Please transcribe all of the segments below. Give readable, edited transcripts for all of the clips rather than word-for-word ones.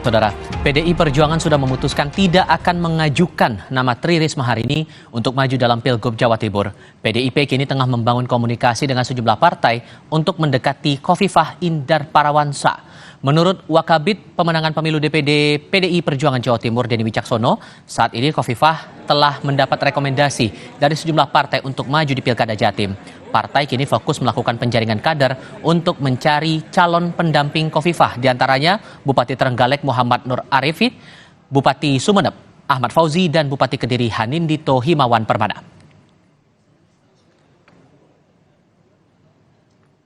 Saudara, PDI Perjuangan sudah memutuskan tidak akan mengajukan nama Tri Risma hari ini untuk maju dalam Pilgub Jawa Timur. PDIP kini tengah membangun komunikasi dengan sejumlah partai untuk mendekati Khofifah Indar Parawansa. Menurut Wakabid Pemenangan Pemilu DPD PDI Perjuangan Jawa Timur Denny Wicaksono, saat ini Khofifah telah mendapat rekomendasi dari sejumlah partai untuk maju di Pilkada Jatim. Partai kini fokus melakukan penjaringan kader untuk mencari calon pendamping Khofifah, diantaranya Bupati Trenggalek Muhammad Nur Arifin, Bupati Sumeneb Ahmad Fauzi, dan Bupati Kediri Hanindito Himawan Permana.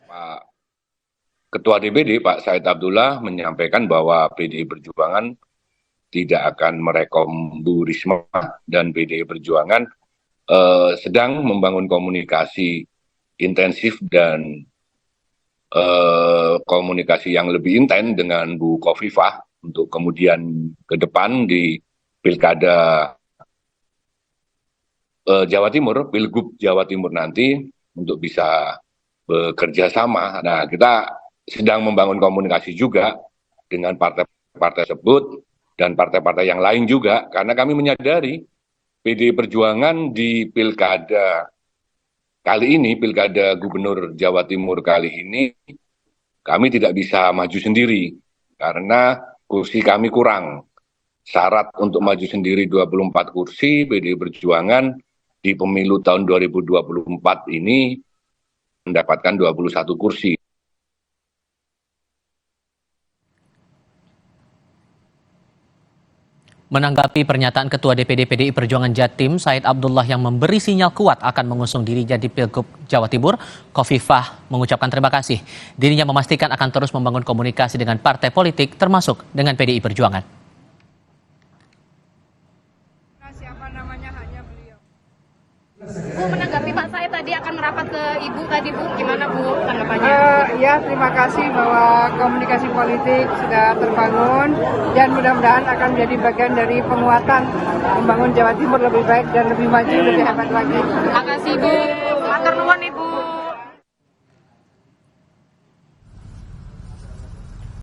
Pak Ketua DPD Pak Said Abdullah menyampaikan bahwa PDI Perjuangan tidak akan merekom Bu Risma, dan PDI Perjuangan sedang membangun komunikasi intensif dan komunikasi yang lebih intens dengan Bu Khofifah untuk kemudian ke depan di Pilkada Jawa Timur, Pilgub Jawa Timur nanti untuk bisa bekerja sama. Nah, kita sedang membangun komunikasi juga dengan partai-partai tersebut dan partai-partai yang lain juga, karena kami menyadari PDI Perjuangan di Pilkada kali ini, Pilkada Gubernur Jawa Timur kali ini, kami tidak bisa maju sendiri karena kursi kami kurang. Syarat untuk maju sendiri 24 kursi, PDI Perjuangan di pemilu tahun 2024 ini mendapatkan 21 kursi. Menanggapi pernyataan Ketua DPD PDI Perjuangan Jatim, Said Abdullah yang memberi sinyal kuat akan mengusung dirinya di Pilgub Jawa Timur, Khofifah mengucapkan terima kasih. Dirinya memastikan akan terus membangun komunikasi dengan partai politik, termasuk dengan PDI Perjuangan. Bu, menanggapi Pak Said tadi akan merapat ke Ibu tadi, Bu, gimana Bu tanggapannya? Ya, terima kasih bahwa komunikasi politik sudah terbangun dan mudah-mudahan akan menjadi bagian dari penguatan membangun Jawa Timur lebih baik dan lebih maju, lebih hebat lagi. Terima kasih Bu.